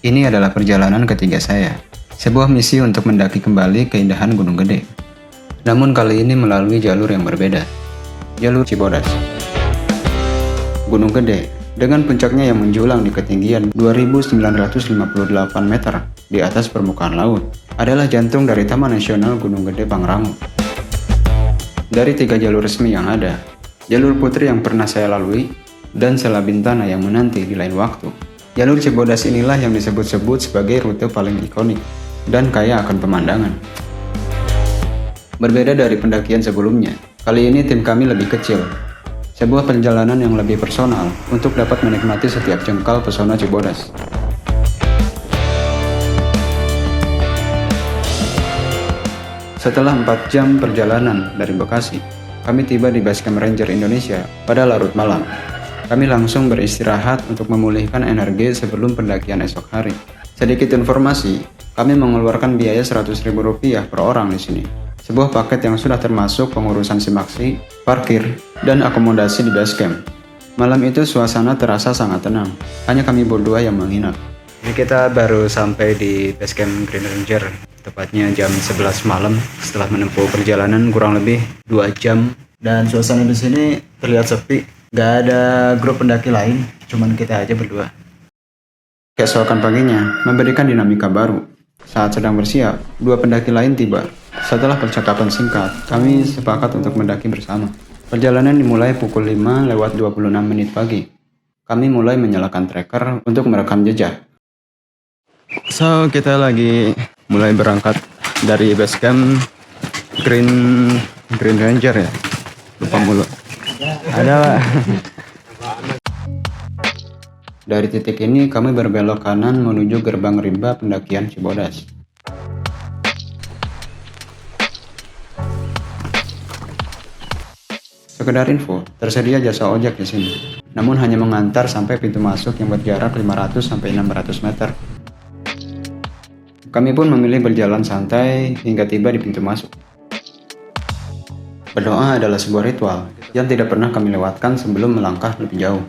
Ini adalah perjalanan ketiga saya, sebuah misi untuk mendaki kembali keindahan Gunung Gede. Namun kali ini melalui jalur yang berbeda, jalur Cibodas. Gunung Gede, dengan puncaknya yang menjulang di ketinggian 2.958 meter di atas permukaan laut, adalah jantung dari Taman Nasional Gunung Gede Pangrango. Dari 3 jalur resmi yang ada, jalur putri yang pernah saya lalui, dan Selabintana yang menanti di lain waktu, jalur Cibodas inilah yang disebut-sebut sebagai rute paling ikonik dan kaya akan pemandangan. Berbeda dari pendakian sebelumnya, kali ini tim kami lebih kecil. Sebuah perjalanan yang lebih personal untuk dapat menikmati setiap jengkal pesona Cibodas. Setelah 4 jam perjalanan dari Bekasi, kami tiba di Basecamp Ranger Indonesia pada larut malam. Kami langsung beristirahat untuk memulihkan energi sebelum pendakian esok hari. Sedikit informasi, kami mengeluarkan biaya Rp100.000 per orang di sini. Sebuah paket yang sudah termasuk pengurusan simaksi, parkir, dan akomodasi di Basecamp. Malam itu suasana terasa sangat tenang, hanya kami berdua yang menginap. Ini kita baru sampai di Basecamp Green Ranger, tepatnya jam 11 malam setelah menempuh perjalanan kurang lebih 2 jam. Dan suasana di sini terlihat sepi. Gak ada grup pendaki lain, cuman kita aja berdua. Keesokan paginya memberikan dinamika baru. Saat sedang bersiap, 2 pendaki lain tiba. Setelah percakapan singkat, kami sepakat untuk mendaki bersama. Perjalanan dimulai pukul 5:26 pagi. Kami mulai menyalakan tracker untuk merekam jejak. So, kita lagi mulai berangkat dari Basecamp Green Ranger ya. Lupa mulu. Ada. Dari titik ini kami berbelok kanan menuju gerbang rimba pendakian Cibodas. Sekedar info, tersedia jasa ojek di sini. Namun hanya mengantar sampai pintu masuk yang berjarak 500-600 meter. Kami pun memilih berjalan santai hingga tiba di pintu masuk. Berdoa adalah sebuah ritual yang tidak pernah kami lewatkan sebelum melangkah lebih jauh.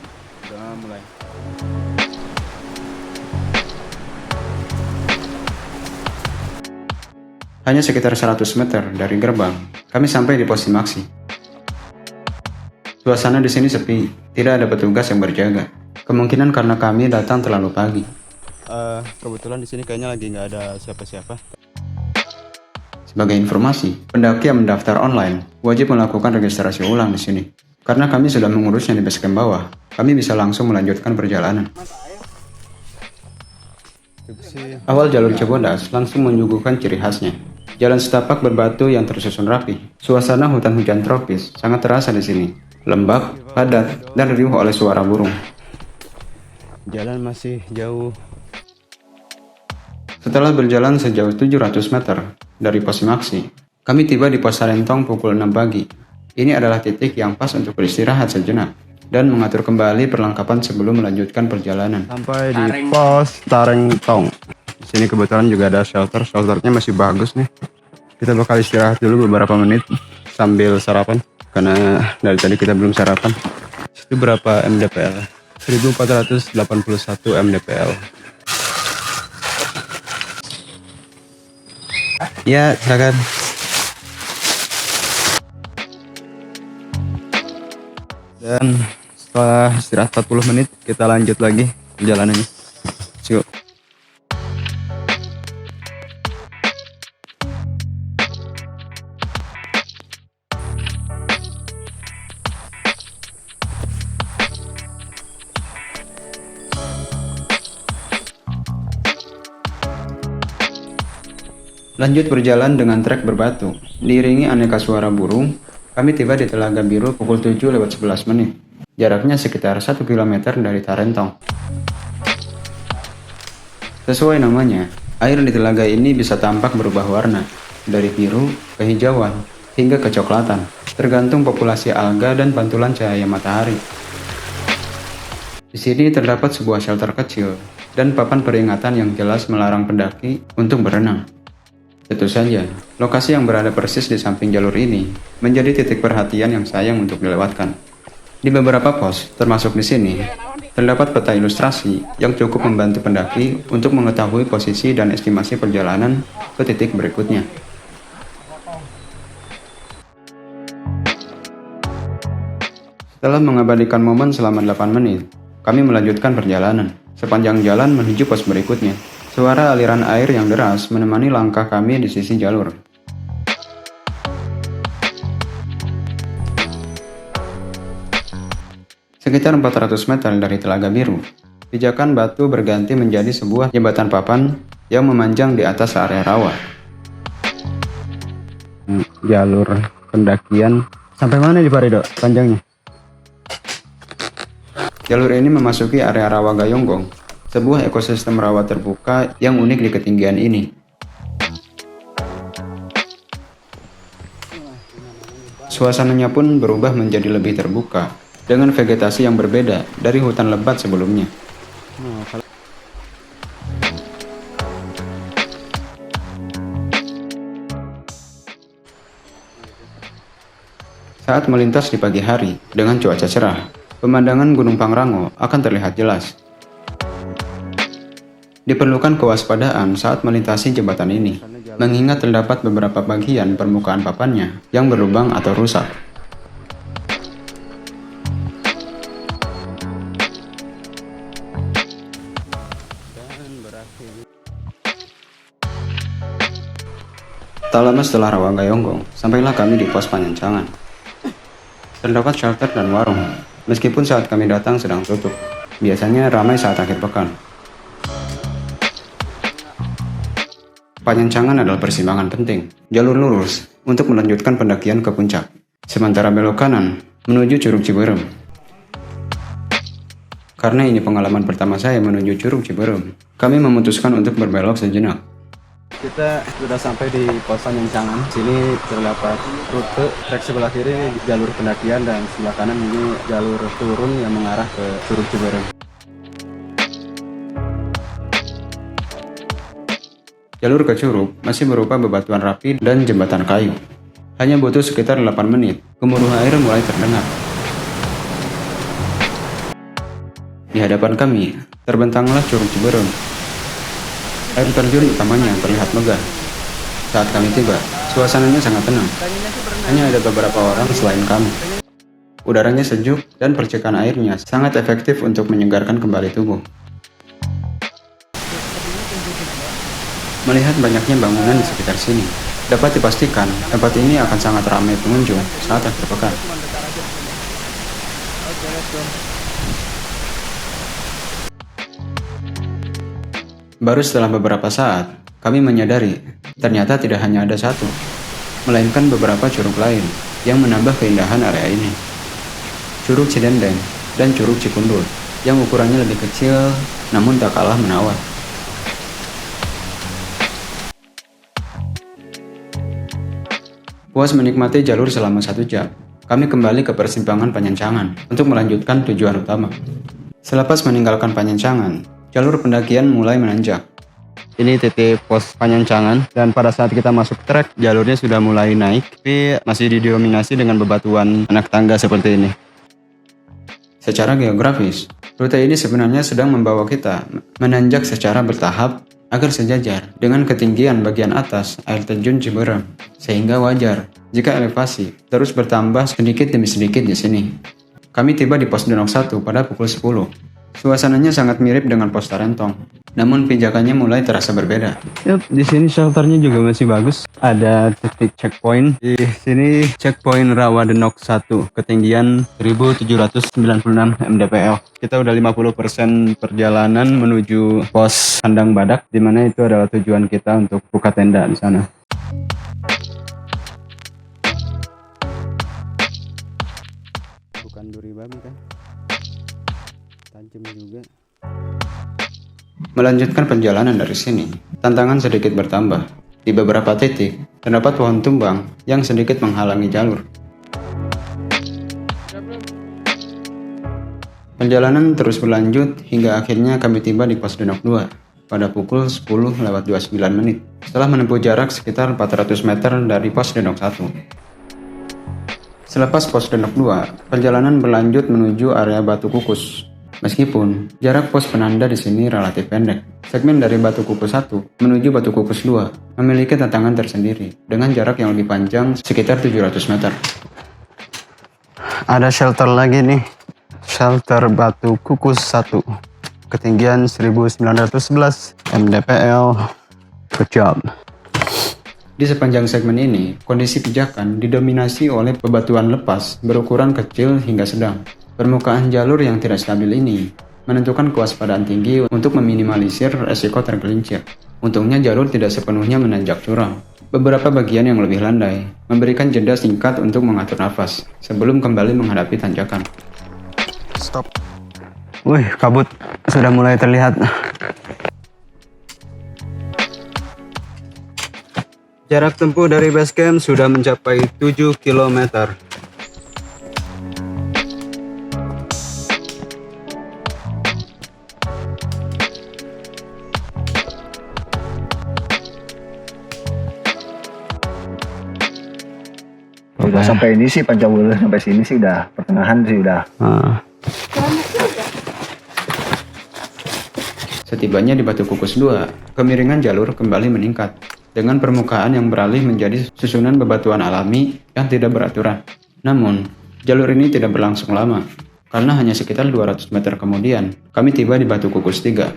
Hanya sekitar 100 meter dari gerbang, kami sampai di pos simaksi. Suasana di sini sepi, tidak ada petugas yang berjaga. Kemungkinan karena kami datang terlalu pagi. Kebetulan di sini kayaknya lagi nggak ada siapa-siapa. Sebagai informasi, pendaki yang mendaftar online wajib melakukan registrasi ulang di sini. Karena kami sudah mengurusnya di Basecamp bawah, kami bisa langsung melanjutkan perjalanan. Awal jalur Cibodas langsung menyuguhkan ciri khasnya. Jalan setapak berbatu yang tersusun rapi. Suasana hutan hujan tropis sangat terasa di sini. Lembab, padat, dan riuh oleh suara burung. Jalan masih jauh. Setelah berjalan sejauh 700 meter dari pos simaksi, kami tiba di pos Tarentong pukul 6 pagi. Ini adalah titik yang pas untuk beristirahat sejenak dan mengatur kembali perlengkapan sebelum melanjutkan perjalanan. Sampai di pos Tarentong. Di sini kebetulan juga ada shelter. Shelternya masih bagus nih. Kita bakal istirahat dulu beberapa menit sambil sarapan karena dari tadi kita belum sarapan. Itu berapa mdpl? 1481 mdpl. Ya, silakan. Dan setelah istirahat 40 menit, kita lanjut lagi perjalanannya. Yuk. Lanjut berjalan dengan trek berbatu, diiringi aneka suara burung, kami tiba di Telaga Biru pukul 7:11. Jaraknya sekitar 1 km dari Tarentong. Sesuai namanya, air di telaga ini bisa tampak berubah warna, dari biru ke hijauan hingga kecoklatan, tergantung populasi alga dan pantulan cahaya matahari. Di sini terdapat sebuah shelter kecil dan papan peringatan yang jelas melarang pendaki untuk berenang. Tentu saja, lokasi yang berada persis di samping jalur ini menjadi titik perhatian yang sayang untuk dilewatkan. Di beberapa pos, termasuk di sini, Terdapat peta ilustrasi yang cukup membantu pendaki untuk mengetahui posisi dan estimasi perjalanan ke titik berikutnya. Setelah mengabadikan momen selama 8 menit, kami melanjutkan perjalanan. Sepanjang jalan menuju pos berikutnya, suara aliran air yang deras menemani langkah kami di sisi jalur. Sekitar 400 meter dari Telaga Biru, pijakan batu berganti menjadi sebuah jembatan papan yang memanjang di atas area rawa. Jalur pendakian sampai mana di Parido panjangnya? Jalur ini memasuki area rawa Gayonggong, sebuah ekosistem rawa terbuka yang unik di ketinggian ini. Suasananya pun berubah menjadi lebih terbuka, dengan vegetasi yang berbeda dari hutan lebat sebelumnya. Saat melintas di pagi hari dengan cuaca cerah, pemandangan Gunung Pangrango akan terlihat jelas. Diperlukan kewaspadaan saat melintasi jembatan ini, mengingat terdapat beberapa bagian permukaan papannya yang berlubang atau rusak. Tak lama setelah rawa Gayonggong, sampailah kami di pos Panyencangan. Terdapat shelter dan warung, meskipun saat kami datang sedang tutup. Biasanya ramai saat akhir pekan. Panyencangan adalah persimpangan penting, jalur lurus untuk melanjutkan pendakian ke puncak. Sementara belok kanan menuju Curug Ciberem. Karena ini pengalaman pertama saya menuju Curug Ciberem, kami memutuskan untuk berbelok sejenak. Kita sudah sampai di pos Panyencangan. Sini terdapat rute trek sebelah kiri jalur pendakian dan sebelah kanan ini jalur turun yang mengarah ke Curug Ciberem. Jalur ke Curug masih berupa bebatuan rapi dan jembatan kayu. Hanya butuh sekitar 8 menit, gemuruh air mulai terdengar. Di hadapan kami, terbentanglah Curug Ciberem. Air terjun utamanya terlihat megah. Saat kami tiba, suasananya sangat tenang. Hanya ada beberapa orang selain kami. Udaranya sejuk dan percikan airnya sangat efektif untuk menyegarkan kembali tubuh. Melihat banyaknya bangunan di sekitar sini, dapat dipastikan tempat ini akan sangat ramai pengunjung saat akhir pekan. Baru setelah beberapa saat, kami menyadari ternyata tidak hanya ada satu, melainkan beberapa curug lain yang menambah keindahan area ini. Curug Cidendeng dan Curug Cikundul yang ukurannya lebih kecil namun tak kalah menawan. Puas menikmati jalur selama 1 jam, kami kembali ke persimpangan Panyencangan untuk melanjutkan tujuan utama. Selepas meninggalkan Panyencangan, jalur pendakian mulai menanjak. Ini titik pos Panyencangan dan pada saat kita masuk trek jalurnya sudah mulai naik, tapi masih didominasi dengan bebatuan anak tangga seperti ini. Secara geografis, rute ini sebenarnya sedang membawa kita menanjak secara bertahap agar sejajar dengan ketinggian bagian atas air terjun Ciberem, sehingga wajar jika elevasi terus bertambah sedikit demi sedikit di sini. Kami tiba di pos Denok 1 pada pukul 10. Suasananya sangat mirip dengan pos Tarentong, namun pijakannya mulai terasa berbeda. Yap, di sini shelternya juga masih bagus. Ada titik checkpoint. Di sini checkpoint Rawa Denok 1, ketinggian 1796 mdpl. Kita udah 50% perjalanan menuju pos Kandang Badak, di mana itu adalah tujuan kita untuk buka tenda di sana. Bukan duri babi kan? Tajam juga. Melanjutkan perjalanan dari sini, tantangan sedikit bertambah. Di beberapa titik, terdapat pohon tumbang yang sedikit menghalangi jalur. Perjalanan terus berlanjut hingga akhirnya kami tiba di pos Denok 2 pada pukul 10:29 menit. Setelah menempuh jarak sekitar 400 meter dari pos Denok 1. Selepas pos Denok 2, perjalanan berlanjut menuju area Batu Kukus. Meskipun jarak pos penanda di sini relatif pendek, segmen dari Batu Kukus 1 menuju Batu Kukus 2 memiliki tantangan tersendiri dengan jarak yang lebih panjang sekitar 700 meter. Ada shelter lagi nih, shelter Batu Kukus 1, ketinggian 1911 mdpl. Good job. Di sepanjang segmen ini, kondisi pijakan didominasi oleh bebatuan lepas berukuran kecil hingga sedang. Permukaan jalur yang tidak stabil ini menentukan kewaspadaan tinggi untuk meminimalisir resiko tergelincir. Untungnya jalur tidak sepenuhnya menanjak curam. Beberapa bagian yang lebih landai memberikan jeda singkat untuk mengatur nafas sebelum kembali menghadapi tanjakan. Stop. Wih, kabut sudah mulai terlihat. Jarak tempuh dari base camp sudah mencapai 7 km. Udah sampai ini sih Pancawala, sampai sini sih udah pertengahan sih udah. Setibanya di Batu Kukus 2, kemiringan jalur kembali meningkat dengan permukaan yang beralih menjadi susunan bebatuan alami yang tidak beraturan. Namun, jalur ini tidak berlangsung lama, karena hanya sekitar 200 meter kemudian, kami tiba di Batu Kukus 3.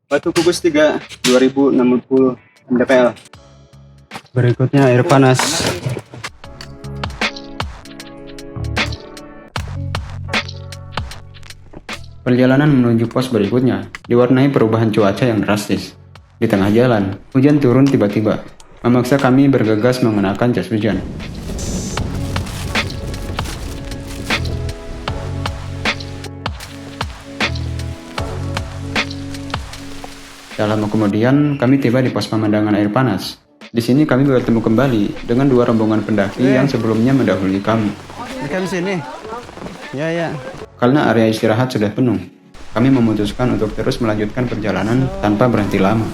Batu Kukus 3, 2060 mdpl. Berikutnya air panas. Perjalanan menuju pos berikutnya diwarnai perubahan cuaca yang drastis. Di tengah jalan, hujan turun tiba-tiba, memaksa kami bergegas mengenakan jas hujan. Tak lama kemudian, kami tiba di pos pemandangan air panas. Di sini kami bertemu kembali dengan dua rombongan pendaki yang sebelumnya mendahului kami. Di sini. Ya. Karena area istirahat sudah penuh, kami memutuskan untuk terus melanjutkan perjalanan tanpa berhenti lama.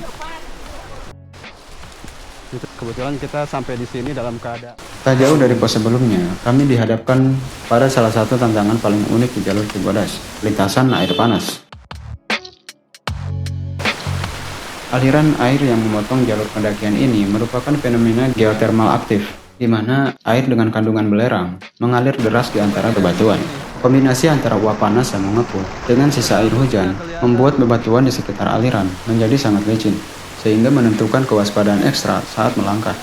Kebetulan kita sampai di sini dalam keadaan. Tak jauh dari pos sebelumnya, kami dihadapkan pada salah satu tantangan paling unik di jalur Cibodas, lintasan air panas. Aliran air yang memotong jalur pendakian ini merupakan fenomena geotermal aktif, di mana air dengan kandungan belerang mengalir deras di antara bebatuan. Kombinasi antara uap panas yang mengepul dengan sisa air hujan membuat bebatuan di sekitar aliran menjadi sangat licin, sehingga menentukan kewaspadaan ekstra saat melangkah.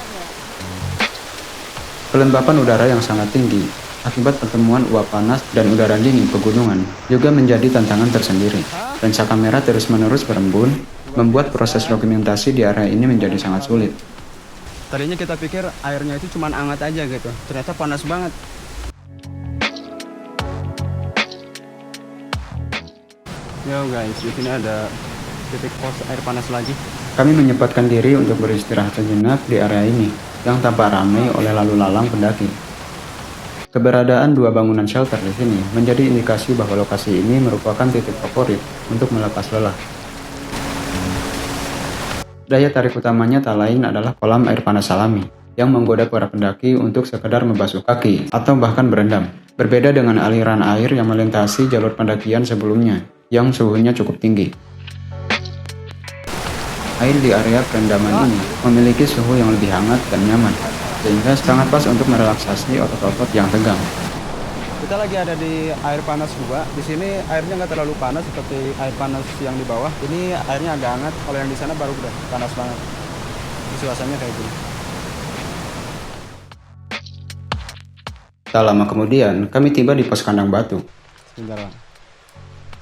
Kelembapan udara yang sangat tinggi akibat pertemuan uap panas dan udara dingin pegunungan juga menjadi tantangan tersendiri. Lensa kamera terus-menerus berembun, membuat proses dokumentasi di area ini menjadi sangat sulit. Tadinya kita pikir airnya itu cuma hangat aja gitu, ternyata panas banget. Yo guys, di sini ada titik pos air panas lagi. Kami menyempatkan diri untuk beristirahat sejenak di area ini yang tampak ramai oleh lalu lalang pendaki. Keberadaan dua bangunan shelter di sini menjadi indikasi bahwa lokasi ini merupakan titik favorit untuk melepas lelah. Daya tarik utamanya tak lain adalah kolam air panas alami yang menggoda para pendaki untuk sekedar membasuh kaki atau bahkan berendam. Berbeda dengan aliran air yang melintasi jalur pendakian sebelumnya yang suhunya cukup tinggi. Air di area perendaman ini memiliki suhu yang lebih hangat dan nyaman, sehingga sangat pas untuk merelaksasi otot-otot yang tegang. Kita lagi ada di air panas juga. Di sini airnya nggak terlalu panas seperti air panas yang di bawah. Ini airnya agak hangat. Kalau yang di sana baru udah panas banget. Suasananya kayak gini. Tak lama kemudian, kami tiba di pos kandang batu. Sebentar Bang.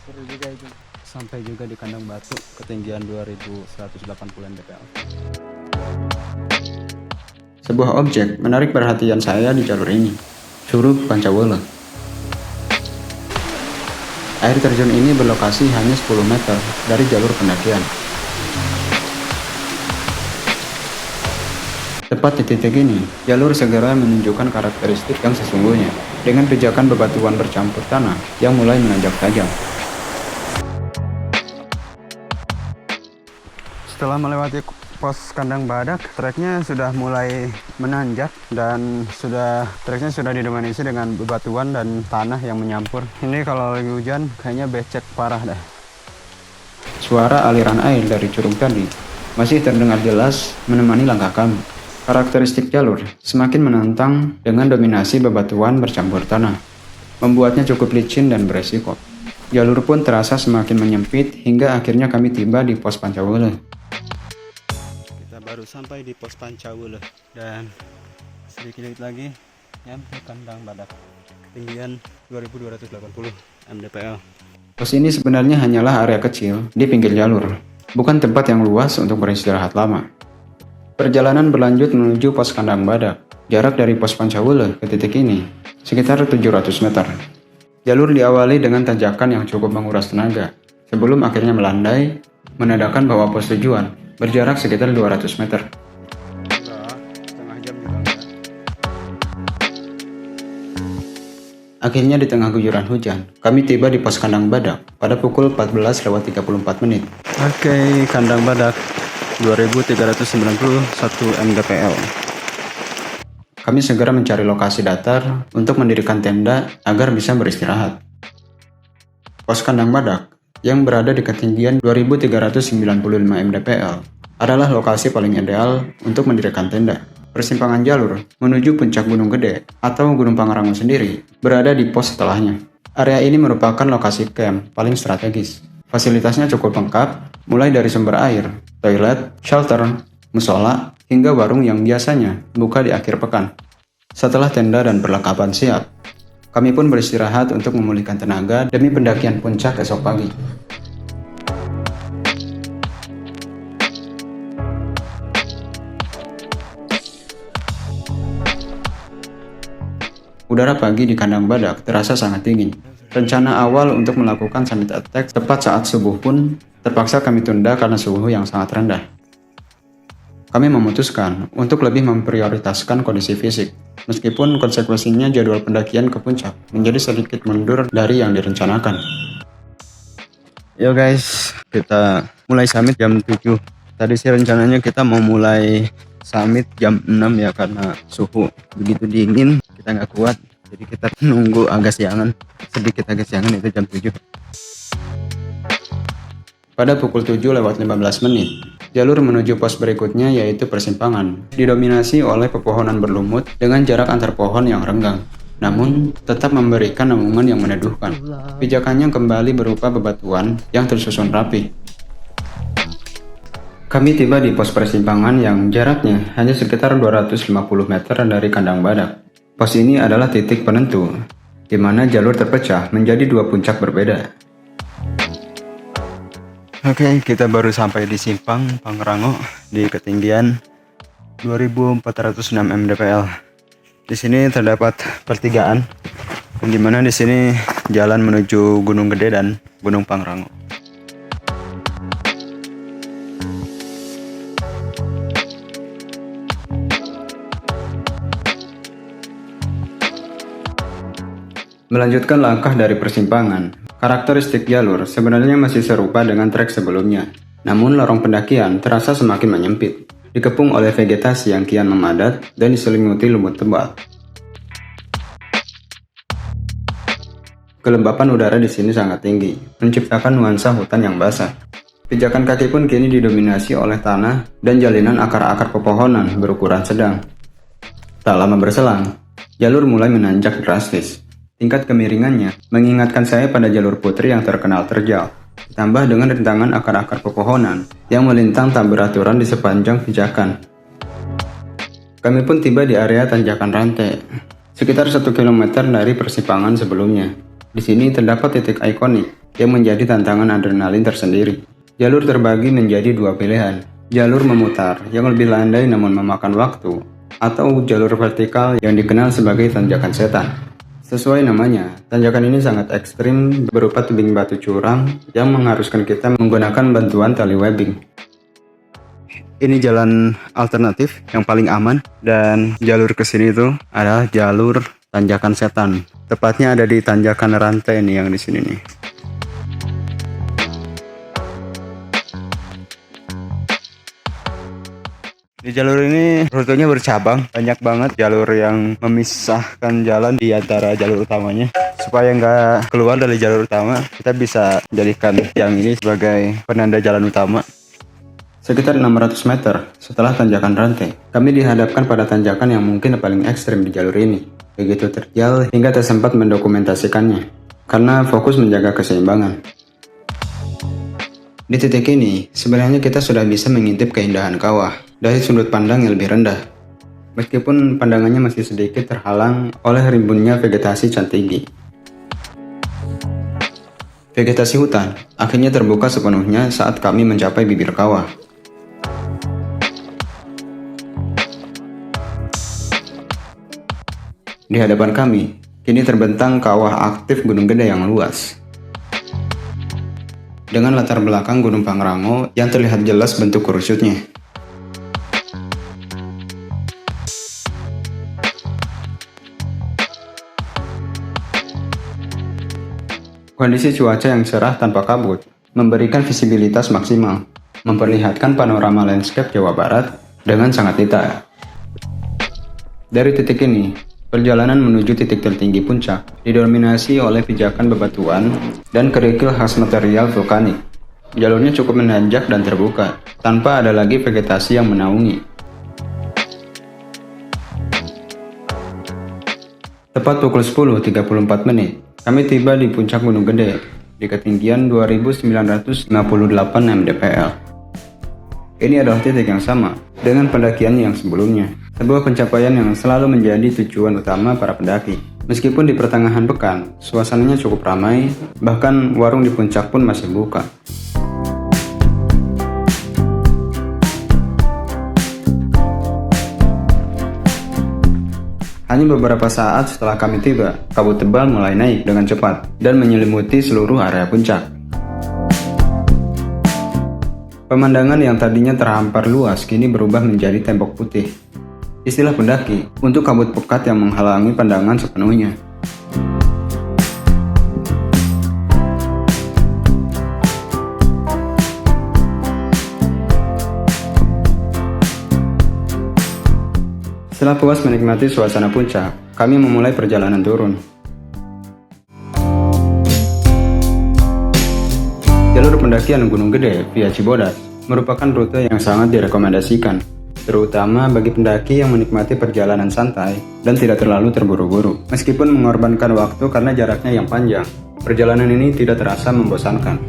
Seru juga itu. Sampai juga di kandang batu, ketinggian 2180 mdpl. Sebuah objek menarik perhatian saya di jalur ini, Curug Pancawala. Air terjun ini berlokasi hanya 10 meter dari jalur pendakian. Tepat di titik ini, jalur segera menunjukkan karakteristik yang sesungguhnya, dengan pijakan bebatuan bercampur tanah yang mulai menanjak tajam. Setelah melewati pos kandang badak, treknya sudah mulai menanjak dan treknya sudah didominasi dengan bebatuan dan tanah yang menyampur. Ini kalau lagi hujan kayaknya becek parah dah. Suara aliran air dari curug tadi masih terdengar jelas menemani langkah kami. Karakteristik jalur semakin menantang dengan dominasi bebatuan bercampur tanah, membuatnya cukup licin dan beresiko. Jalur pun terasa semakin menyempit hingga akhirnya kami tiba di pos Pancawele. Kita baru sampai di pos Pancawele dan sedikit lagi nyampe kandang badak. Ketinggian 2280 mdpl. Pos ini sebenarnya hanyalah area kecil di pinggir jalur, bukan tempat yang luas untuk beristirahat lama. Perjalanan berlanjut menuju pos kandang badak. Jarak dari pos Pancawele ke titik ini sekitar 700 meter. Jalur diawali dengan tanjakan yang cukup menguras tenaga, sebelum akhirnya melandai, menandakan bahwa pos tujuan berjarak sekitar 200 meter. Setengah jam juga enggak. Akhirnya di tengah guyuran hujan, kami tiba di pos kandang badak pada pukul 14:34 menit. Oke, kandang badak 2391 mdpl. Kami segera mencari lokasi datar untuk mendirikan tenda agar bisa beristirahat. Pos kandang badak yang berada di ketinggian 2395 mdpl adalah lokasi paling ideal untuk mendirikan tenda. Persimpangan jalur menuju puncak Gunung Gede atau Gunung Pangrango sendiri berada di pos setelahnya. Area ini merupakan lokasi camp paling strategis. Fasilitasnya cukup lengkap, mulai dari sumber air, toilet, shelter, musola, hingga warung yang biasanya buka di akhir pekan. Setelah tenda dan perlengkapan siap, kami pun beristirahat untuk memulihkan tenaga demi pendakian puncak esok pagi. Udara pagi di kandang badak terasa sangat dingin. Rencana awal untuk melakukan summit attack tepat saat subuh pun terpaksa kami tunda karena suhu yang sangat rendah. Kami memutuskan untuk lebih memprioritaskan kondisi fisik, meskipun konsekuensinya jadwal pendakian ke puncak menjadi sedikit mundur dari yang direncanakan. Yo guys, kita mulai summit jam 7. Tadi sih rencananya kita mau mulai summit jam 6 ya, karena suhu begitu dingin, kita nggak kuat. Jadi kita nunggu agak siangan, sedikit agak siangan, itu jam 7. Pada pukul 7:15 menit, jalur menuju pos berikutnya yaitu persimpangan, didominasi oleh pepohonan berlumut dengan jarak antar pohon yang renggang, namun tetap memberikan namungan yang meneduhkan. Pijakannya kembali berupa bebatuan yang tersusun rapi. Kami tiba di pos persimpangan yang jaraknya hanya sekitar 250 meter dari kandang badak. Pos ini adalah titik penentu, di mana jalur terpecah menjadi dua puncak berbeda. Oke, kita baru sampai di simpang Pangrango di ketinggian 2406 mdpl. Di sini terdapat pertigaan, di mana di sini jalan menuju Gunung Gede dan Gunung Pangrango. Melanjutkan langkah dari persimpangan, karakteristik jalur sebenarnya masih serupa dengan trek sebelumnya. Namun lorong pendakian terasa semakin menyempit, dikepung oleh vegetasi yang kian memadat dan diselimuti lumut tebal. Kelembapan udara di sini sangat tinggi, menciptakan nuansa hutan yang basah. Pijakan kaki pun kini didominasi oleh tanah dan jalinan akar-akar pepohonan berukuran sedang. Tak lama berselang, jalur mulai menanjak drastis. Tingkat kemiringannya mengingatkan saya pada jalur putri yang terkenal terjal, ditambah dengan rentangan akar-akar pepohonan yang melintang tak beraturan di sepanjang pijakan. Kami pun tiba di area tanjakan rantai, sekitar 1 km dari persimpangan sebelumnya. Di sini terdapat titik ikonik yang menjadi tantangan adrenalin tersendiri. Jalur terbagi menjadi dua pilihan, jalur memutar yang lebih landai namun memakan waktu, atau jalur vertikal yang dikenal sebagai tanjakan setan. Sesuai namanya, tanjakan ini sangat ekstrim berupa tebing batu curam yang mengharuskan kita menggunakan bantuan tali webbing. Ini jalan alternatif yang paling aman, dan jalur ke sini itu adalah jalur tanjakan setan. Tepatnya ada di tanjakan rantai nih yang di sini nih. Di jalur ini rutenya bercabang, banyak banget jalur yang memisahkan jalan di antara jalur utamanya. Supaya nggak keluar dari jalur utama, kita bisa jadikan yang ini sebagai penanda jalan utama. Sekitar 600 meter setelah tanjakan rantai, kami dihadapkan pada tanjakan yang mungkin paling ekstrim di jalur ini. Begitu terjal hingga tak sempat mendokumentasikannya, karena fokus menjaga keseimbangan. Di titik ini, sebenarnya kita sudah bisa mengintip keindahan kawah dari sudut pandang yang lebih rendah. Meskipun pandangannya masih sedikit terhalang oleh rimbunnya vegetasi cantigi. Vegetasi hutan akhirnya terbuka sepenuhnya saat kami mencapai bibir kawah. Di hadapan kami, kini terbentang kawah aktif Gunung Gede yang luas. Dengan latar belakang Gunung Pangrango yang terlihat jelas bentuk kurusutnya. Kondisi cuaca yang cerah tanpa kabut memberikan visibilitas maksimal, memperlihatkan panorama landscape Jawa Barat dengan sangat detail. Dari titik ini, perjalanan menuju titik tertinggi puncak didominasi oleh pijakan bebatuan dan kerikil khas material vulkanik. Jalurnya cukup menanjak dan terbuka, tanpa ada lagi vegetasi yang menaungi. Tepat pukul 10.34 menit, kami tiba di puncak Gunung Gede, di ketinggian 2.958 mdpl. Ini adalah titik yang sama dengan pendakian yang sebelumnya, sebuah pencapaian yang selalu menjadi tujuan utama para pendaki. Meskipun di pertengahan pekan, suasananya cukup ramai, bahkan warung di puncak pun masih buka. Hanya beberapa saat setelah kami tiba, kabut tebal mulai naik dengan cepat dan menyelimuti seluruh area puncak. Pemandangan yang tadinya terhampar luas kini berubah menjadi tembok putih. Istilah pendaki untuk kabut pekat yang menghalangi pandangan sepenuhnya. Setelah puas menikmati suasana puncak, kami memulai perjalanan turun. Jalur pendakian Gunung Gede via Cibodas merupakan rute yang sangat direkomendasikan, terutama bagi pendaki yang menikmati perjalanan santai dan tidak terlalu terburu-buru. Meskipun mengorbankan waktu karena jaraknya yang panjang, perjalanan ini tidak terasa membosankan,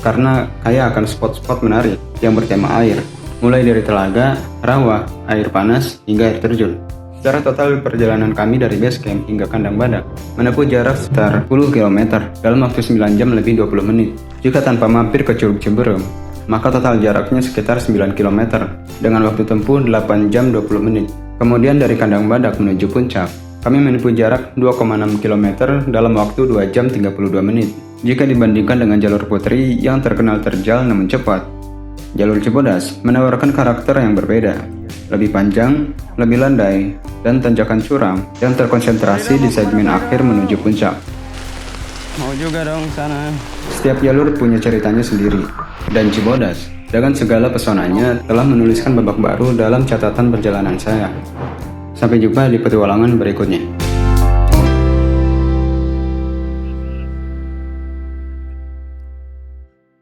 karena kaya akan spot-spot menarik yang bertema air, mulai dari telaga, rawa, air panas, hingga air terjun. Secara total perjalanan kami dari base camp hingga kandang badak menempuh jarak sekitar 10 km dalam waktu 9 jam lebih 20 menit. Jika tanpa mampir ke Curug Ciberem, maka total jaraknya sekitar 9 km dengan waktu tempuh 8 jam 20 menit. Kemudian dari kandang badak menuju puncak, kami menempuh jarak 2,6 km dalam waktu 2 jam 32 menit. Jika dibandingkan dengan jalur putri yang terkenal terjal namun cepat, jalur Cibodas menawarkan karakter yang berbeda, lebih panjang, lebih landai, dan tanjakan curam yang terkonsentrasi di segmen akhir menuju puncak. Mau juga dong sana. Setiap jalur punya ceritanya sendiri, dan Cibodas dengan segala pesonanya telah menuliskan babak baru dalam catatan perjalanan saya. Sampai jumpa di petualangan berikutnya.